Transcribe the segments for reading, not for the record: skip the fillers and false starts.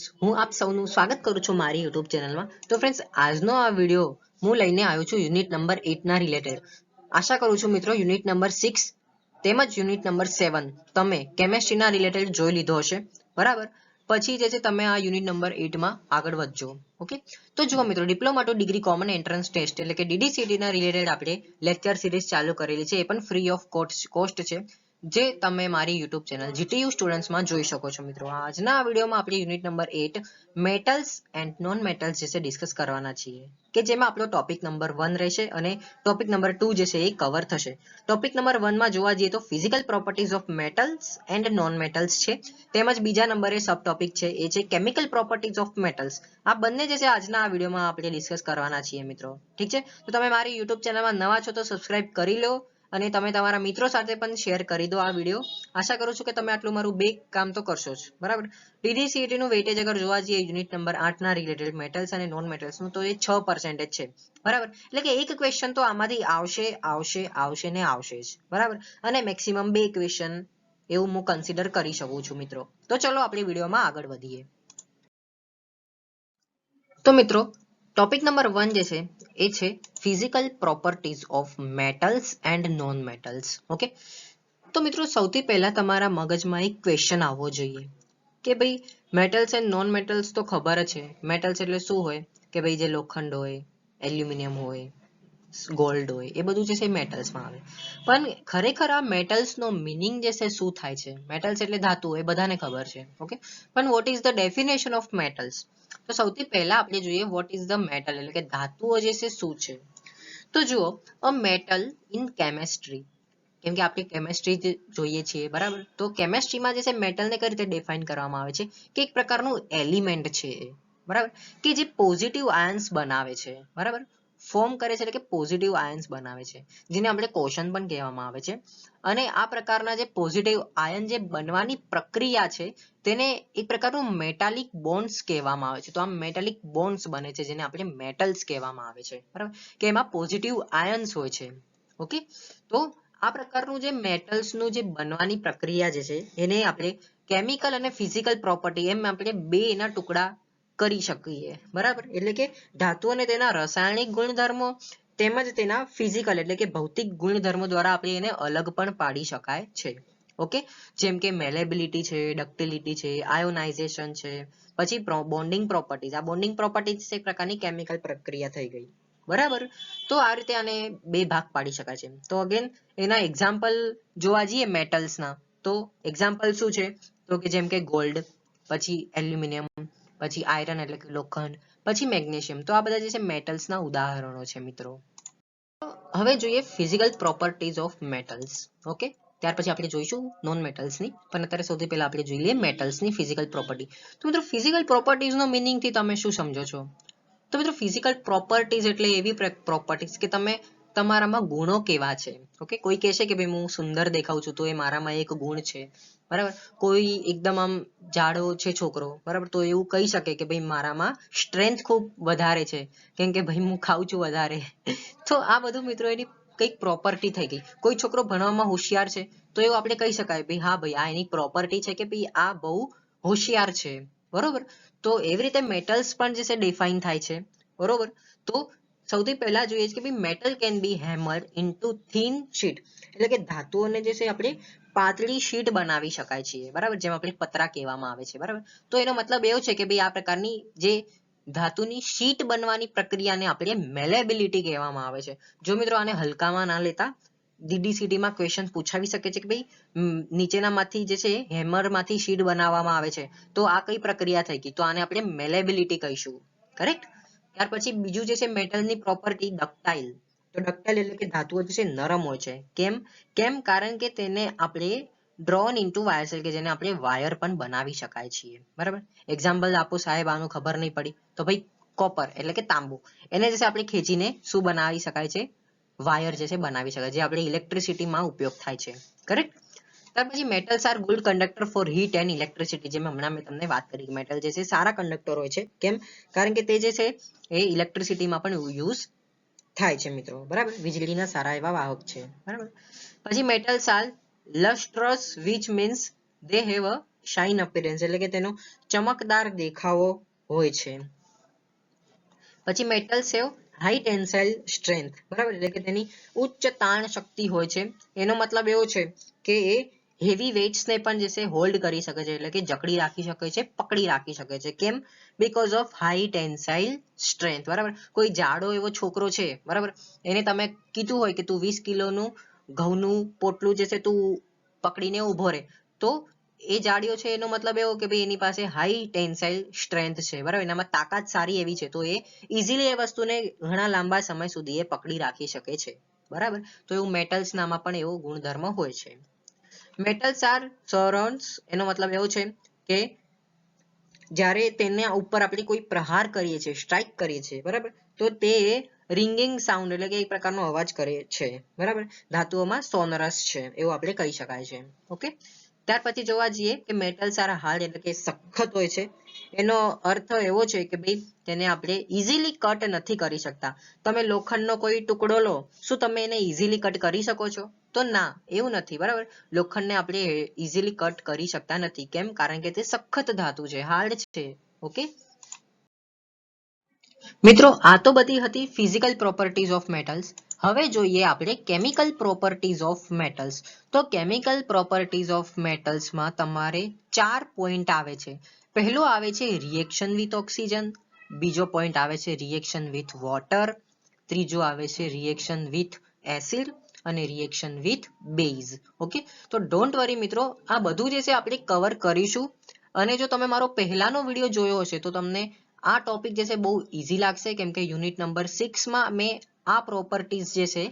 Friends, હું આપ સૌનું સ્વાગત કરું છું મારી યુટ્યુબ ચેનલમાં. તો ફ્રેન્ડ્સ, આજનો આ વિડીયો હું લઈને આવ્યો છું યુનિટ નંબર 8 ના રિલેટેડ. આશા કરું છું મિત્રો યુનિટ નંબર 6 તેમજ યુનિટ નંબર 7 તમે કેમેસ્ટ્રીના રિલેટેડ જોઈ લીધો હશે, બરાબર. પછી જે છે તમે આ યુનિટ નંબર 8 માં આગળ વધજો. ઓકે, તો જુઓ મિત્રો, diploma to degree common entrance test એટલે કે DDCT ના રિલેટેડ આપણે લેક્ચર સિરીઝ ચાલુ કરેલી છે. એ પણ ફ્રી ઓફ કોસ્ટ છે, જે તમે મારી યુટ્યુબ ચેનલ GTU સ્ટુડન્ટ્સમાં જોઈ શકો છો મિત્રો. આજના આ વિડીયોમાં આપણે unit number 8 metals and non metals જે છે ડિસ્કસ કરવાના છીએ, કે જેમાં આપણો ટોપિક નંબર 1 રહેશે અને ટોપિક નંબર 2 જે છે એ કવર થશે. ટોપિક નંબર 1 માં જોવા જઈએ તો physical properties of metals and non metals છે, તેમજ બીજા નંબરે સબ ટોપિક છે એ છે કેમિકલ પ્રોપર્ટીઝ ઓફ મેટલ્સ. આ બંને જે છે આજના આ વિડીયોમાં આપણે ડિસ્કસ કરવાના છીએ મિત્રો. ઠીક છે, તો તમે મારી યુટ્યુબ ચેનલમાં નવા છો તો સબસ્ક્રાઇબ કરી લો અને તમે તમારા મિત્રો સાથે પણ શેર કરી દો આ વિડીયો. આશા કરું છું કે તમે આટલું મારું બે કામ તો કરશો જ, બરાબર. DDCT નું વેટેજ અગર જોવા જઈએ યુનિટ નંબર 8 ના રિલેટેડ મેટલ્સ અને નોન મેટલ્સ નું, તો એ 6% છે, બરાબર. એટલે કે એક ક્વેશ્ચન તો આમાંથી આવશે ને આવશે જ, બરાબર. અને મેક્સિમમ 2 ક્વેશ્ચન એવું હું કન્સિડર કરી શકું છું મિત્રો. તો ચલો આપણે વિડીયોમાં આગળ વધીએ. તો મિત્રો, ટોપિક નંબર 1 જે છે એ છે physical properties of metals and non metals. Okay, તો મિત્રો સૌથી પહેલા તમારા મગજમાં એક ક્વેશ્ચન આવવો જોઈએ કે ભાઈ મેટલ્સ એન્ડ નોન મેટલ્સ તો ખબર જ છે. મેટલ્સ એટલે શું હોય કે ભાઈ જે લોખંડ હોય, એલ્યુમિનિયમ હોય, ગોલ્ડ હોય, એ બધું જે છે મેટલ્સમાં આવે. પણ ખરેખર આ મેટલ્સ નો મીનિંગ જે છે શું થાય છે? મેટલ્સ એટલે ધાતુ, એ બધાને ખબર છે. ઓકે, પણ what is the definition of metals? તો સૌથી પહેલા આપણે જોઈએ વોટ ઇઝ ધ મેટલ એટલે કે ધાતુઓ જે છે શું છે. તો જુઓ, અ મેટલ ઇન કેમેસ્ટ્રી, કેમ કે આપણે કેમેસ્ટ્રી જોઈએ છીએ, બરાબર. તો કેમેસ્ટ્રીમાં જે છે મેટલને કઈ રીતે ડિફાઇન કરવામાં આવે છે કે એક પ્રકારનું એલિમેન્ટ છે, બરાબર, કે જે પોઝિટિવ આયન્સ બનાવે છે, બરાબર, ફોર્મ કરે છે, એટલે કે પોઝિટિવ આયન્સ બનાવે છે, જેને આપણે કોશન પણ કહેવામાં આવે છે. અને આ પ્રકારના જે પોઝિટિવ આયન જે બનવાની પ્રક્રિયા છે તેને એક પ્રકારનું મેટાલિક બોન્ડ્સ કહેવામાં આવે છે. તો આ મેટાલિક બોન્ડ્સ બને છે જેને આપણે મેટલ્સ કહેવામાં આવે છે, બરાબર, કે એમાં પોઝિટિવ આયન્સ હોય છે. ઓકે, તો આ પ્રકારનું જે મેટલ્સનું જે બનવાની પ્રક્રિયા જે છે એને આપણે કેમિકલ અને ફિઝિકલ પ્રોપર્ટી એમ આપણે બે એના ટુકડા કરી શકીએ, બરાબર. એટલે કે ધાતુ અને તેના રાસાયણિક ગુણધર્મો તેમજ તેના ફિઝિકલ એટલે કે ભૌતિક ગુણધર્મો દ્વારા આપણે એને અલગ પણ પાડી શકાય છે. ઓકે, જેમ કે મેલેબિલિટી છે, ડક્ટિલિટી છે, આયોનાઇઝેશન છે, પછી બોન્ડિંગ પ્રોપર્ટીઝ. આ બોન્ડિંગ પ્રોપર્ટીઝ એક પ્રકારની કેમિકલ પ્રક્રિયા થઈ ગઈ, બરાબર. તો આ રીતે આને બે ભાગ પાડી શકાય છે. તો અગેન એના એક્ઝામ્પલ જોવા જઈએ મેટલ્સના, તો એક્ઝામ્પલ શું છે? તો કે જેમ કે ગોલ્ડ, પછી એલ્યુમિનિયમ, પછી આયરન એટલે કે લોખંડ, પછી મેગ્નેશિયમ. તો આ બધા જે છે મેટલ્સના ઉદાહરણો છે મિત્રો. હવે જોઈએ physical properties of metals. Okay, ત્યાર પછી આપણે જોઈશું નોન મેટલ્સની, પણ અત્યારે સૌથી પહેલા આપણે જોઈ લઈએ મેટલ્સની ફિઝિકલ પ્રોપર્ટી. તો મિત્રો ફિઝિકલ પ્રોપર્ટીઝનો મિનિંગ થી તમે શું સમજો છો? તો મિત્રો ફિઝિકલ પ્રોપર્ટીઝ એટલે એવી પ્રોપર્ટીઝ કે તમે તમારામાં ગુણો કેવા છે. ઓકે, કોઈ કહેશે કે ભાઈ હું સુંદર દેખાઉં છું તો એ મારામાં એક ગુણ છે, બરાબર. કોઈ એકદમ આમ જાડો છે છોકરો, બરાબર, તો એવું કહી શકે કે ભાઈ મારામાં સ્ટ્રેન્થ ખૂબ વધારે છે, કેમ કે ભાઈ હું ખાઉં છું વધારે. તો આ બધું મિત્રો એની કઈક પ્રોપર્ટી થઈ ગઈ. કોઈ છોકરો ભણવામાં હોશિયાર છે તો એવું આપણે કહી શકાય ભાઈ હા ભાઈ આ એની પ્રોપર્ટી છે કે ભાઈ આ બહુ હોશિયાર છે, બરોબર. તો એવી રીતે મેટલ્સ પણ જે છે ડિફાઇન થાય છે, બરોબર. તો સૌથી પહેલા જોઈએ છે કે ભાઈ metal can be hammered into thin sheet, એટલે કે ધાતુઓને જે છે આપણે પાતળી શીટ બનાવી શકાય છે, બરાબર, જેમ આપણે પતરા કહેવામાં આવે છે, બરાબર. તો એનો મતલબ એવો છે કે ભાઈ આ પ્રકારની જે ધાતુની શીટ બનવાની પ્રક્રિયાને આપણે મેલેબિલિટી કહેવામાં આવે છે. જો મિત્રો આને હલકામાં ના લેતા, DDCT માં ક્વેશ્ચન પૂછાવી શકે છે કે ભાઈ નીચેનામાંથી જે છે હેમરમાંથી શીટ બનાવવામાં આવે છે, તો આ કઈ પ્રક્રિયા થઈ ગઈ? તો આને આપણે મેલેબિલિટી કહીશું, કરેક્ટ. ત્યાર પછી બીજું જે છે મેટલની પ્રોપર્ટી ડક્ટાઇલ. તો ડક્ટાઇલ એટલે કે ધાતુઓ જે છે નરમ હોય છે. કેમ? કારણ કે તેને આપણે ડ્રોન ઇન્ટુ વાયર કે જેને આપણે વાયર પણ બનાવી શકાય છીએ, બરાબર. એક્ઝામ્પલ આપો સાહેબ, આનું ખબર નહીં પડી તો ભાઈ કોપર એટલે કે તાંબુ, એને જે છે આપણે ખેંચીને શું બનાવી શકાય છે? વાયર જે છે બનાવી શકાય, જે આપણે ઇલેક્ટ્રિસિટીમાં ઉપયોગ થાય છે, કરેક્ટ. ત્યાર પછી metals are good conductor for heat and electricity. જેમ હમણાં મેં તમને વાત કરી, મેટલ જે છે સારા કંડક્ટર હોય છે. કેમ? કારણ કે તે જે છે એ ઇલેક્ટ્રિસિટીમાં પણ યુઝ થાય છે મિત્રો, બરાબર. વીજળીના સારા એવા વાહક છે, બરાબર. પછી metals are lustrous, which means they have a shine appearance એટલે કે તેનો ચમકદાર દેખાવો હોય છે. પછી metals have high tensile strength બરાબર એટલે કે તેની ઉચ્ચ તાણ શક્તિ હોય છે. એનો મતલબ એવો છે કે એ હેવી વેઇટ્સ ને પણ જે છે હોલ્ડ કરી શકે છે એટલે કે જકડી રાખી શકે છે, પકડી રાખી શકે છે. કેમ? Because of high tensile strength બરાબર. કોઈ જાડો એવો છોકરો છે બરાબર, એને તમે કીધું હોય કે તું 20 કિલોનું ઘઉંનું પોટલું જે છે તું પકડીને ઊભો રહે, તો એ જાડિયો છે એનો મતલબ એવો કે ભાઈ એની પાસે હાઈ ટેન્સાઇલ સ્ટ્રેન્થ છે બરાબર, એનામાં તાકાત સારી એવી છે, તો એ ઇઝીલી એ વસ્તુને ઘણા લાંબા સમય સુધી એ પકડી રાખી શકે છે બરાબર. તો એવું મેટલ્સ નામાં પણ એવો ગુણધર્મ હોય છે. મેટલ્સ આર સરાઉન્ડ્સ એનો મતલબ એવો છે કે જ્યારે તેના ઉપર આપણે કોઈ પ્રહાર કરીએ છીએ, સ્ટ્રાઇક કરીએ છીએ બરાબર, તો તે રિંગિંગ સાઉન્ડ એટલે કે એક પ્રકારનો અવાજ કરે છે બરાબર. ધાતુઓમાં સોનરસ છે એવું આપણે કહી શકાય છે. ઓકે, ત્યાર પછી જોવા જઈએ કે મેટલ્સ આર હાર્ડ એટલે કે સખત હોય છે. એનો અર્થ એવો છે કે ભાઈ તેને આપણે ઇઝીલી કટ નથી કરી શકતા. તમે લોખંડનો કોઈ ટુકડો લો, શું તમે એને ઇઝીલી કટ કરી શકો છો? તો ના, એવું નથી બરાબર. લોખંડને આપણે ઇઝીલી કટ કરી શકતા નથી. કેમ? કારણ કે તે સખત ધાતુ છે, હાર્ડ છે. ઓકે મિત્રો, આ તો બધી હતી ફિઝિકલ પ્રોપર્ટીઝ ઓફ મેટલ્સ. હવે જોઈએ આપણે કેમિકલ પ્રોપર્ટીઝ ઓફ મેટલ્સ. તો કેમિકલ પ્રોપર્ટીઝ ઓફ મેટલ્સમાં તમારે 4 પોઈન્ટ આવે છે. પહેલો આવે છે રિએક્શન વિથ ઓક્સિજન, બીજો પોઈન્ટ આવે છે રિએક્શન વિથ વોટર, ત્રીજો આવે છે રિએક્શન વિથ એસિડ અને રિએક્શન વિથ બેઝ. ઓકે, તો ડોન્ટ વરી મિત્રો, આ બધું જે છે આપણે કવર કરીશું. અને જો તમે મારો પહેલાનો વિડીયો જોયો હશે તો તમને આ ટોપિક જે છે બહુ ઈઝી લાગશે, કેમ કે યુનિટ નંબર 6 માં મેં આ પ્રોપર્ટીઝ જે છે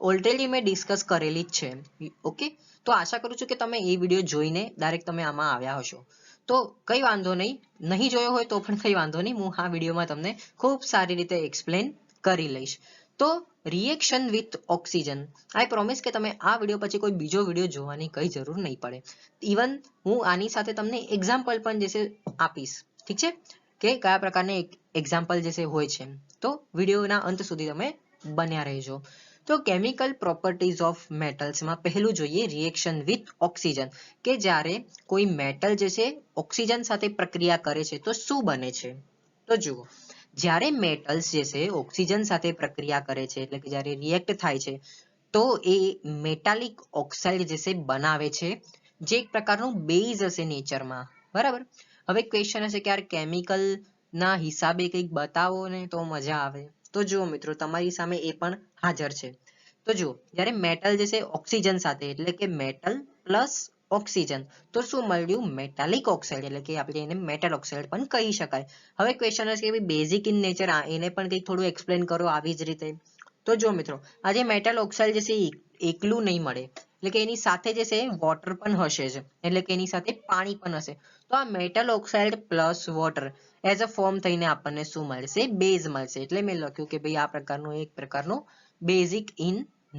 ઓલરેડી મેં ડિસ્કસ કરેલી જ છે. ઓકે, તો આશા કરું છું કે તમે એ વિડીયો જોઈને ડાયરેક્ટ તમે આમાં આવ્યા હશો. તો કઈ વાંધો નહીં, નહીં જોયો હોય તો પણ કઈ વાંધો નહીં, હું આ વિડીયોમાં તમને ખૂબ સારી રીતે એક્સપ્લેન કરી લઈશ. તો reaction with oxygen, I promise કે તમે આ વિડીયો પછી કોઈ બીજો વિડીયો જોવાની કઈ જરૂર નહીં પડે. ઇવન હું આની સાથે તમને એક્ઝામ્પલ પણ જે છે આપીશ. ઠીક છે, કે કયા પ્રકારના એક્ઝામ્પલ જે છે હોય છે. તો વિડીયોના અંત સુધી તમે બન્યા રહેજો. તો કેમિકલ પ્રોપર્ટીઝ ઓફ મેટલ્સમાં પહેલું જોઈએ રિએક્શન વિથ ઓક્સિજન, કે જ્યારે કોઈ મેટલ જે છે ઓક્સિજન સાથે પ્રક્રિયા કરે છે તો શું બને છે. તો જુઓ, જ્યારે મેટલ્સ જે છે ઓક્સિજન સાથે પ્રક્રિયા કરે છે એટલે કે જ્યારે રિએક્ટ થાય છે તો એ મેટાલિક ઓક્સાઇડ જે છે બનાવે છે, જે એક પ્રકારનું બેઝ હશે નેચરમાં બરાબર. હવે ક્વેશ્ચન હશે કે યાર કેમિકલ ના હિસાબે કંઈક બતાવો ને તો મજા આવે. તો જુઓ મિત્રો, તમારી સામે એ પણ હાજર છે. તો જુઓ, જ્યારે મેટલ જે છે ઓક્સિજન સાથે એટલે કે મેટલ પ્લસ ઓક્સિજન, તો શું મળ્યું? મેટાલિક ઓક્સાઇડ એટલે કે આપણે એને મેટલ ઓક્સાઇડ પણ કહી શકાય. હવે ક્વેશ્ચન હશે કે બેઝિક ઇન નેચર, એને પણ કંઈક થોડું એક્સપ્લેન કરો આવી જ રીતે. તો જો મિત્રો, આ જે મેટલ ઓક્સાઇડ જે છે એકલું નહીં મળે, એટલે કે એની સાથે જે છે વોટર પણ હશે જ, એટલે કે એની સાથે પાણી પણ હશે. તો આ metal oxide plus water as a form થઈને આપણને શું મળશે? બેઝ મળશે. એટલે મેં લખ્યું કે ભાઈ આ પ્રકારનું એક પ્રકારનું બેઝિક ઇન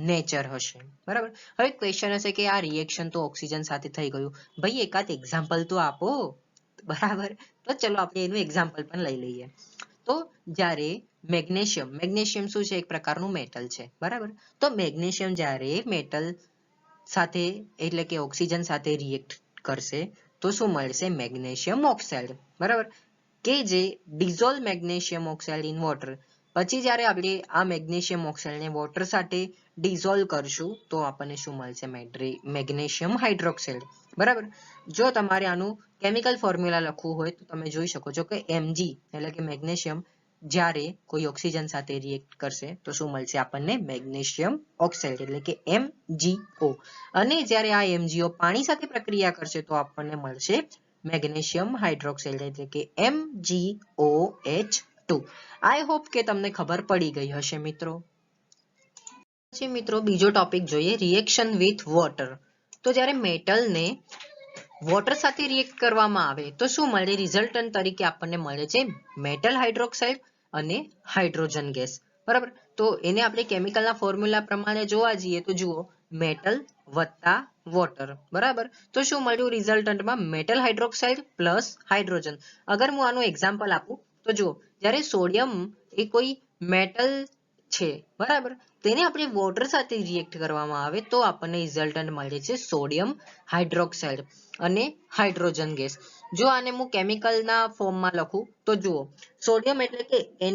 નેચર હશે બરાબર. હવે ક્વેશ્ચન હશે કે આ રિએક્શન તો ઓક્સિજન સાથે થઈ ગયું, ભાઈ એકાદ એક્ઝામ્પલ તો આપો બરાબર. તો ચલો આપણે એનું એક્ઝામ્પલ પણ લઈ લઈએ. તો જ્યારે મેગ્નેશિયમ શું છે? એક પ્રકારનું મેટલ છે બરાબર. તો મેગ્નેશિયમ જ્યારે મેટલ સાથે એટલે કે ઓક્સિજન સાથે રિએક્ટ કરશે તો શું મળશે? મેગ્નેશિયમ ઓક્સાઇડ બરાબર, કે જે dissolve magnesium oxide in water. પછી જ્યારે આપણે આ મેગ્નેશિયમ ઓક્સાઇડને વોટર સાથે ડિઝોલ્વ કરશું તો આપણને શું મળશે? મેગ્નેશિયમ હાઇડ્રોક્સાઇડ બરાબર. જો તમારે આનું કેમિકલ ફોર્મ્યુલા લખવું હોય તો તમે જોઈ શકો છો કે Mg એટલે કે મેગ્નેશિયમ જ્યારે કોઈ ઓક્સિજન સાથે રિએક્ટ કરશે તો શું મળશે આપણને? મેગ્નેશિયમ ઓક્સાઇડ એટલે કે MgO. અને જ્યારે આ MgO પાણી સાથે પ્રક્રિયા કરશે તો આપણને મળશે મેગ્નેશિયમ હાઇડ્રોક્સાઇડ એટલે કે MgOH2. આઈ હોપ કે તમને ખબર પડી ગઈ હશે મિત્રો. પછી મિત્રો બીજો ટોપિક જોઈએ રિએક્શન વિથ વોટર. તો જ્યારે મેટલને વોટર સાથે રિએક્ટ કરવામાં આવે તો શું મળે? રિઝલ્ટન્ટ તરીકે આપણને મળે છે મેટલ હાઇડ્રોક્સાઇડ અને હાઇડ્રોજન ગેસ બરાબર. તો એને આપણે કેમિકલના ફોર્મ્યુલા પ્રમાણે જોવા જઈએ તો જુઓ, મેટલ વત્તા વોટર બરાબર. તો શું મળ્યું રિઝલ્ટન્ટમાં? Metal hydroxide plus hydrogen. અગર હું આનું એક્ઝામ્પલ આપું તો જુઓ, જ્યારે સોડિયમ એ કોઈ મેટલ છે બરાબર, તેને આપણે વોટર સાથે રિએક્ટ કરવામાં આવે તો આપણને રિઝલ્ટન્ટ મળે છે સોડિયમ હાઇડ્રોક્સાઇડ અને હાઇડ્રોજન ગેસ. જો આને હું કેમિકલના ફોર્મમાં લખું તો જુઓ, સોડિયમ એટલે કે Na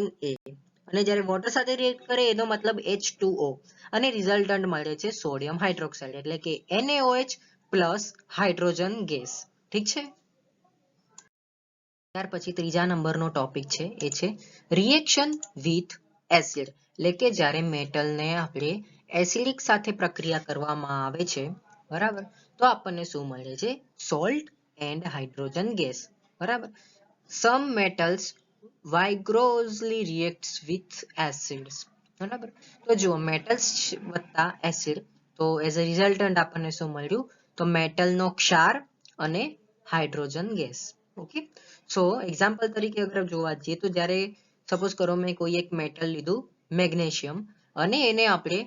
અને જ્યારે વોટર સાથે રિએક્ટ કરે એનો મતલબ H2O અને રિઝલ્ટન્ટ મળે છે સોડિયમ હાઇડ્રોક્સાઇડ એટલે કે NaOH પ્લસ હાઇડ્રોજન ગેસ. ઠીક છે. ત્યાર પછી ત્રીજા નંબરનો ટોપિક છે એ છે રિએક્શન વિથ એસિડ, એટલે કે જ્યારે મેટલને આપણે એસિડિક સાથે પ્રક્રિયા કરવામાં આવે છે, બરાબર, તો આપણને શું મળે છે? Salt and hydrogen gas. બરાબર. સમ મેટલ્સ વાઇગ્રોસલી રિએક્ટ્સ વિથ એસિડ્સ. બરાબર. તો જુઓ, મેટલ્સ વત્તા એસિડ, તો એઝ અ રિઝલ્ટન્ટ આપણને શું મળ્યું? તો મેટલનો ક્ષાર અને હાઇડ્રોજન ગેસ. ઓકે. સો એક્ઝામ્પલ તરીકે અગર જોવા જઈએ તો જ્યારે સપોઝ કરો મેં કોઈ એક મેટલ લીધું મેગ્નેશિયમ અને એને આપણે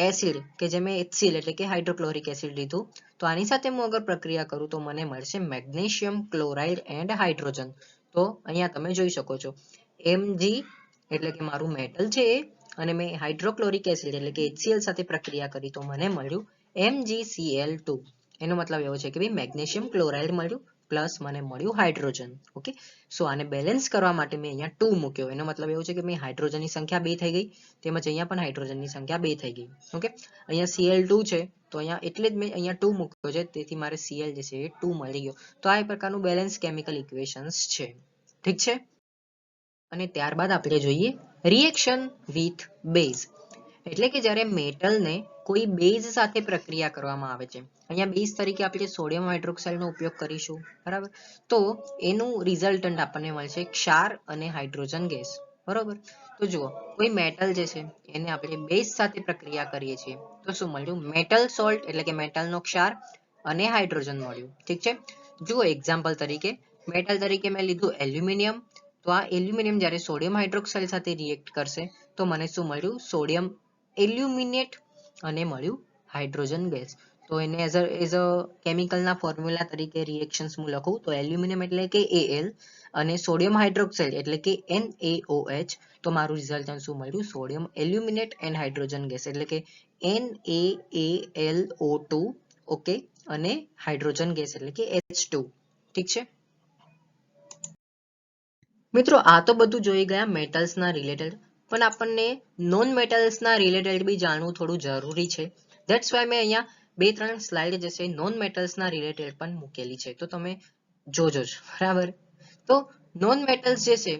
એસિડ કે જે મેં HCl એટલે કે હાઇડ્રોક્લોરિક એસિડ લીધું, તો આની સાથે હું અગર પ્રક્રિયા કરું તો મને મળશે મેગ્નેશિયમ ક્લોરાઇડ એન્ડ હાઇડ્રોજન. તો અહીંયા તમે જોઈ શકો છો Mg એટલે કે મારું મેટલ છે અને મેં હાઇડ્રોક્લોરિક એસિડ એટલે કે HCl સાથે પ્રક્રિયા કરી તો મને મળ્યું MgCl2. એનો મતલબ એવો છે કે ભાઈ મેગ્નેશિયમ ક્લોરાઇડ મળ્યું પ્લસ મને મળ્યું હાઇડ્રોજન. ઓકે. સો આને બેલેન્સ કરવા માટે મેં અહીંયા 2 મૂક્યો. એનો મતલબ એવું છે કે મેં હાઇડ્રોજનની સંખ્યા 2 થઈ ગઈ, તેમજ અહીંયા પણ હાઇડ્રોજનની સંખ્યા 2 થઈ ગઈ. ઓકે. અહીંયા Cl2 છે તો અહીંયા એટલે જ મેં અહીંયા 2 મૂક્યો છે, તેથી મારે Cl જે છે એ 2 મળી ગયો. તો આ પ્રકારનું બેલેન્સ કેમિકલ ઇક્વેશન્સ છે. ઠીક છે. અને ત્યારબાદ આપણે જોઈએ રિએક્શન વિથ બેઝ, એટલે કે જ્યારે મેટલને કોઈ બેઝ સાથે પ્રક્રિયા કરવામાં આવે છે. અહીંયા બેઝ તરીકે આપણે સોડિયમ હાઇડ્રોક્સાઇડનો ઉપયોગ કરીશું, બરાબર. તો એનું રિઝલ્ટન્ટ આપણને મળશે ક્ષાર અને હાઇડ્રોજન ગેસ. બરોબર. તો જુઓ, કોઈ મેટલ જે છે એને આપણે બેઝ સાથે પ્રક્રિયા કરીએ છીએ તો શું મળ્યું? મેટલ સોલ્ટ એટલે કે મેટલનો ક્ષાર અને હાઇડ્રોજન મળ્યું. ઠીક છે. જુઓ એક્ઝામ્પલ તરીકે મેટલ તરીકે મેં લીધું એલ્યુમિનિયમ, તો આ એલ્યુમિનિયમ જ્યારે સોડિયમ હાઇડ્રોક્સાઇડ સાથે રિએક્ટ કરશે તો મને શું મળ્યું? સોડિયમ એલ્યુમિનેટ અને મળ્યું હાઇડ્રોજન ગેસ. તો એને એઝ અ કેમિકલના ફોર્મ્યુલા તરીકે રિએક્શન્સ હું લખું તો એલ્યુમિનિયમ એટલે કે Al અને સોડિયમ હાઇડ્રોક્સાઇડ એટલે કે NaOH, તો મારું રિઝલ્ટન્ટ શું મળ્યું? Sodium aluminate and hydrogen gas એટલે કે NaAlO2. ઓકે. અને હાઇડ્રોજન ગેસ એટલે કે H2. ઠીક છે. મિત્રો આ તો બધું જોઈ ગયા મેટલ્સના રિલેટેડ, પણ આપણને નોન મેટલ્સના રિલેટેડ બી જાણવું થોડું જરૂરી છે. ધેટ્સ વાય મેં અહીંયા 2-3 સ્લાઇડ જે છે નોન મેટલ્સના રિલેટેડ પણ મૂકેલી છે, તો તમે જોજો જ. બરાબર. તો નોન મેટલ્સ જે છે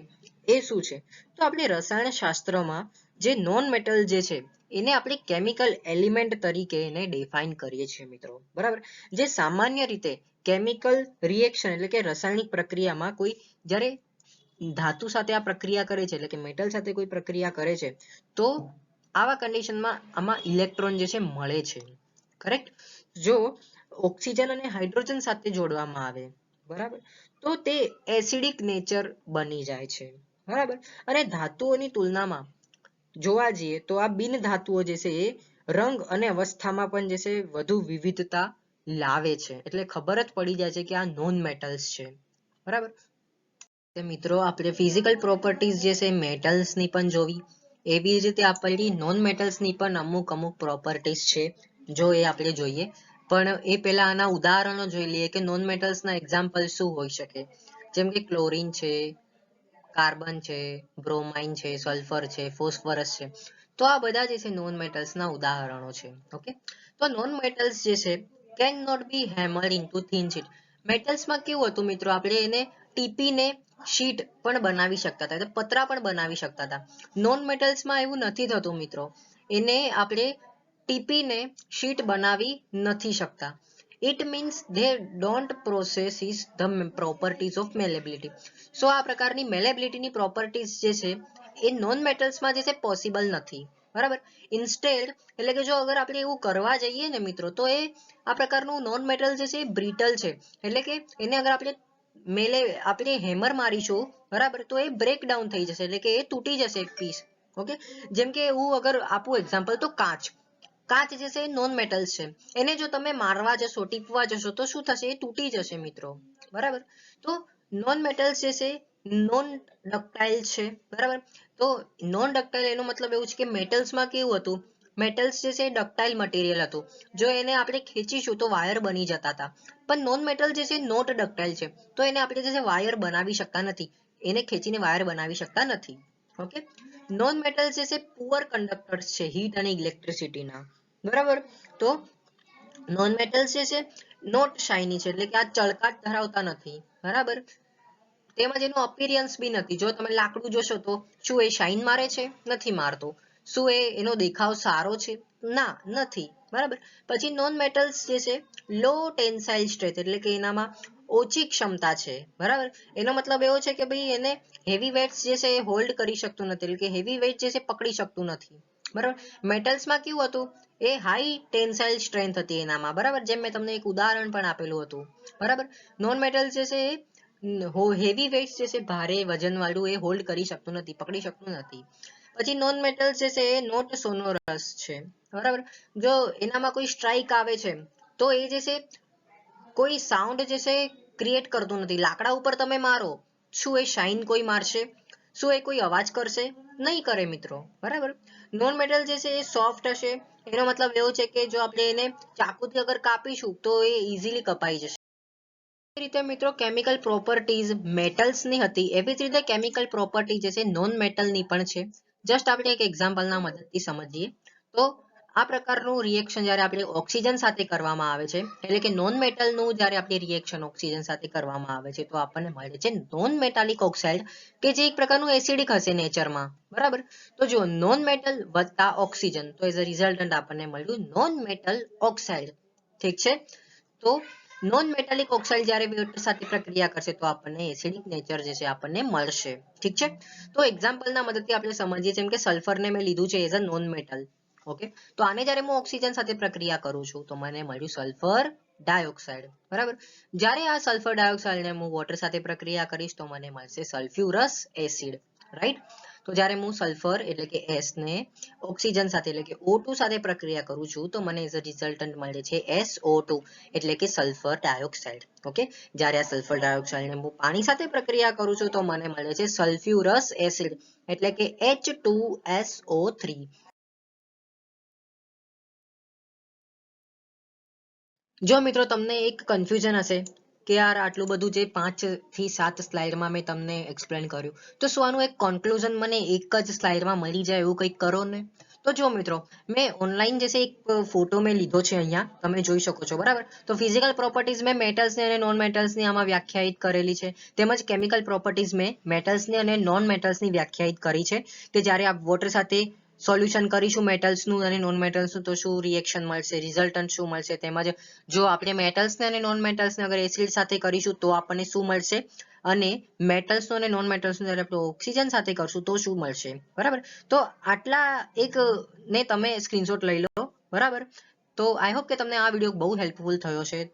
એ શું છે? તો આપણે રસાયણશાસ્ત્રમાં જે નોન મેટલ જે છે એને આપણે કેમિકલ એલિમેન્ટ તરીકે એને ડિફાઇન કરીએ છીએ મિત્રો. બરાબર. જે સામાન્ય રીતે કેમિકલ રિએક્શન એટલે કે રાસાયણિક પ્રક્રિયામાં કોઈ જ્યારે ધાતુ સાથે આ પ્રક્રિયા કરે છે એટલે કે મેટલ સાથે કોઈ પ્રક્રિયા કરે છે તો આવા કન્ડિશનમાં આમાં ઇલેક્ટ્રોન જે છે મળે છે. કરેક્ટ. જો ઓક્સિજન અને હાઇડ્રોજન સાથે જોડવામાં આવે, બરાબર, તો તે એસિડિક નેચર બની જાય છે. બરાબર. અને ધાતુઓની તુલનામાં જોવા જઈએ તો આ બિન ધાતુઓ જે છે એ રંગ અને અવસ્થામાં પણ જે છે વધુ વિવિધતા લાવે છે. એટલે ખબર જ પડી જાય છે કે આ નોન મેટલ્સ છે. બરાબર. મિત્રો આપણે ફિઝિકલ પ્રોપર્ટીઝ જે છે મેટલ્સની પણ જોવી, એવી જ રીતે આપણી નોન મેટલ્સની પણ અમુક પ્રોપર્ટીઝ છે, જો એ આપણે જોઈએ. પણ એ પહેલા આના ઉદાહરણો જોઈ લઈએ કે નોન મેટલ્સના એક્ઝામ્પલ શું હોઈ શકે. જેમ કે ક્લોરીન છે, કાર્બન છે, બ્રોમાઇન છે, સલ્ફર છે, ફોસ્ફરસ છે. તો આ બધા જે છે નોન મેટલ્સના ઉદાહરણો છે. ઓકે. તો નોન મેટલ્સ જે છે can not be hammered into thin sheet. મેટલ્સમાં કેવું હતું મિત્રો, આપણે એને ટીપીને શીટ પણ બનાવી શકતા હતા, એટલે પતરા પણ બનાવી શકતા હતા. નોન મેટલ્સમાં એવું નથી થતું મિત્રો, એને આપણે ટીપીને શીટ બનાવી નથી શકતા. It means they don't process the properties of malleability. સો આ પ્રકારની મેલેબિલિટીની પ્રોપર્ટીઝ જે છે એ નોન મેટલ્સમાં જે છે પોસિબલ નથી. બરાબર. ઇન્સ્ટેડ એટલે કે જો અગર આપણે એવું કરવા જઈએ ને મિત્રો તો એ આ પ્રકારનું નોન મેટલ જે છે એ બ્રિટલ છે. એટલે કે એને અગર આપણે હેમર મારીશું, બરાબર, તો એ બ્રેક ડાઉન થઈ જશે, એટલે કે એ તૂટી જશે એક પીસ. ઓકે. જેમ કે હું અગર આપું એક્ઝામ્પલ તો કાચ જે છે એ નોન મેટલ્સ છે. એને જો તમે મારવા જશો, ટીપવા જશો તો શું થશે? એ તૂટી જશે મિત્રો. બરાબર. તો નોન મેટલ્સ જે છે નોન ડક્ટાઇલ છે. બરાબર. તો નોન ડક્ટાઇલ એનો મતલબ એવું છે કે મેટલ્સમાં કેવું હતું, મેટલ્સ જે છે એ ડક્ટાઇલ મટીરિયલ હતું, જો એને આપણે ખેંચીશું તો વાયર બની જતા હતા. પણ નોન મેટલ જે છે નોટ ડક્ટાઇલ છે, તો એને આપણે જે છે વાયર બનાવી શકતા નથી, એને ખેંચીને વાયર બનાવી શકતા નથી. ઓકે, નોન મેટલ જે છે પુઅર કંડક્ટર્સ છે હીટ અને ઇલેક્ટ્રિસિટીના. બરાબર, તો નોન મેટલ્સ જે છે નોટ શાઇની છે, એટલે કે આ ચળકાટ ધરાવતા નથી. બરાબર, તેમજ એનું અપિયરન્સ બી નથી. જો તમે લાકડું જોશો તો શું એ શાઇન મારે છે? નથી મારતો. શું એનો દેખાવ સારો છે? ના, નથી. બરાબર, પછી નોન મેટલ્સ જે છે લો ટેન્સાઇલ સ્ટ્રેન્થ, એટલે કે એનામાં ઓછી ક્ષમતા છે. બરાબર, એનો મતલબ એવો છે કે ભાઈ એને હેવી વેટ્સ જે છે એ હોલ્ડ કરી શકતું નથી, એટલે કે હેવી વેટ જે છે પકડી શકતું નથી. બરાબર, મેટલ્સમાં કેવું હતું, એ હાઈ ટેન્સાઇલ સ્ટ્રેન્થ હતી એનામાં. બરાબર, જેમ મેં તમને એક ઉદાહરણ પણ આપેલું હતું. બરાબર, નોન મેટલ જે છે હેવી વેટ્સ જે છે ભારે વજન વાળું એ હોલ્ડ કરી શકતું નથી, પકડી શકતું નથી. પછી નોન મેટલ જે છે એ નોટ સોનોરસ છે. બરાબર, જો એનામાં કોઈ સ્ટ્રાઇક આવે છે તો એ જે છે કોઈ સાઉન્ડ જે છે ક્રિએટ કરતું નથી. લાકડા ઉપર તમે મારો, શું એ શાઇન કોઈ મારશે? શું એ કોઈ અવાજ કરશે? નહીં કરે મિત્રો. બરાબર, નોન મેટલ જે છે એ સોફ્ટ હશે, એનો મતલબ એવો છે કે જો આપણે એને ચાકુથી અગર કાપીશું તો એ ઇઝીલી કપાઈ જશે. એ રીતે મિત્રો કેમિકલ પ્રોપર્ટીઝ મેટલ્સની હતી, એવી જ રીતે કેમિકલ પ્રોપર્ટી જે છે નોન મેટલની પણ છે. જસ્ટ આપણે એક એક્ઝામ્પલના મદદથી સમજીએ તો આ પ્રકારનું રિએક્શન જ્યારે આપણે ઓક્સિજન સાથે કરવામાં આવે છે, એટલે કે નોન મેટલનું જ્યારે આપણે રિએક્શન ઓક્સિજન સાથે કરવામાં આવે છે તો આપણને મળે છે નોન મેટાલિક ઓક્સાઇડ, કે જે એક પ્રકારનું એસિડિક હશે નેચરમાં. બરાબર, તો જો નોન મેટલ વત્તા ઓક્સિજન, તો એઝ અ રિઝલ્ટન્ટ આપણને મળ્યું નોન મેટલ ઓક્સાઇડ. ઠીક છે, તો નોન મેટાલિક ઓક્સાઇડ જ્યારે વોટર સાથે પ્રક્રિયા કરશે તો આપણને એસિડિક નેચર જે છે આપણને મળશે. ઠીક છે, તો એક્ઝામ્પલના મદદથી આપણે સમજીએ, જેમ કે સલ્ફરને મેં લીધું છે as a non metal. Okay, તો આને જ્યારે હું ઓક્સિજન સાથે પ્રક્રિયા કરું છું તો મને મળ્યું સલ્ફર ડાયોક્સાઇડ. બરાબર, જ્યારે આ સલ્ફર ડાયોક્સાઇડને હું વોટર સાથે પ્રક્રિયા કરીશ તો મને મળશે સલ્ફ્યુરસ એસિડ. રાઈટ, તો જ્યારે હું સલ્ફર એટલે કે એસ ને ઓક્સિજન સાથે એટલે કે O2 સાથે પ્રક્રિયા કરું છું તો મને એઝ અ રિઝલ્ટન્ટ મળે છે SO2, એટલે કે સલ્ફર ડાયોક્સાઇડ. ઓકે, જ્યારે આ સલ્ફર ડાયોક્સાઇડને હું પાણી સાથે પ્રક્રિયા કરું છું તો મને મળે છે સલ્ફ્યુરસ એસિડ, એટલે કે H2SO3. જો મિત્રો તમને એક કન્ફ્યુઝન હશે કે યાર આટલું બધું જે 5 થી 7 સ્લાઇડમાં મેં તમને એક્સપ્લેન કર્યું, તો શું આનું એક કોન્ક્લુઝન મને એક જ સ્લાઇડમાં મળી જાય એવું કંઈક કરો ને. તો જો મિત્રો, મેં ઓનલાઈન જે છે એક ફોટો મેં લીધો છે, અહીંયા તમે જોઈ શકો છો. બરાબર, તો ફિઝિકલ પ્રોપર્ટીઝ મેં મેટલ્સની અને નોન મેટલ્સની આમાં વ્યાખ્યાયિત કરેલી છે, તેમજ કેમિકલ પ્રોપર્ટીઝ મેં મેટલ્સની અને નોન મેટલ્સની વ્યાખ્યાયિત કરી છે, કે જ્યારે આ વોટર સાથે સોલ્યુશન કરીશું મેટલ્સનું અને નોન મેટલ્સનું તો શું રિએક્શન મળશે, રિઝલ્ટન્ટ શું મળશે. તેમજ જો આપણે મેટલ્સને અને નોન મેટલ્સને અગર એસિડ સાથે કરીશું તો આપણને શું મળશે, અને મેટલ્સનું અને નોન મેટલ્સનું જ્યારે આપણે ઓક્સિજન સાથે કરશું તો શું મળશે. બરાબર, તો આટલા એક ને તમે સ્ક્રીનશોટ લઈ લો. બરાબર, તો આઈ હોપ કે તમને આ વિડીયો બહુ હેલ્પફુલ થયો છે.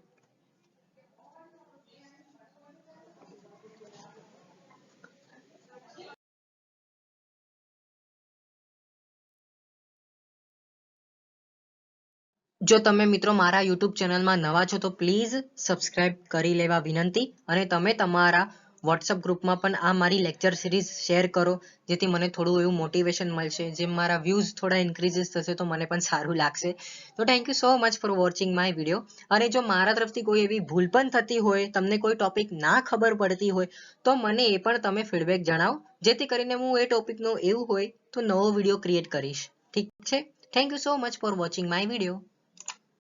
જો તમે મિત્રો મારા યુટ્યુબ ચેનલમાં નવા છો તો પ્લીઝ સબસ્ક્રાઇબ કરી લેવા વિનંતી, અને તમે તમારા વોટ્સઅપ ગ્રુપમાં પણ આ મારી લેક્ચર સિરીઝ શેર કરો, જેથી મને થોડું એવું મોટિવેશન મળશે. જેમ મારા વ્યૂઝ થોડા ઇન્ક્રીઝિસ થશે તો મને પણ સારું લાગશે. તો thank you so much for watching my video. અને જો મારા તરફથી કોઈ એવી ભૂલ પણ થતી હોય, તમને કોઈ ટોપિક ના ખબર પડતી હોય તો મને એ પણ તમે ફીડબેક જણાવો, જેથી કરીને હું એ ટોપિકનું એવું હોય તો નવો વિડીયો ક્રિએટ કરીશ. ઠીક છે, thank you so much for watching my video.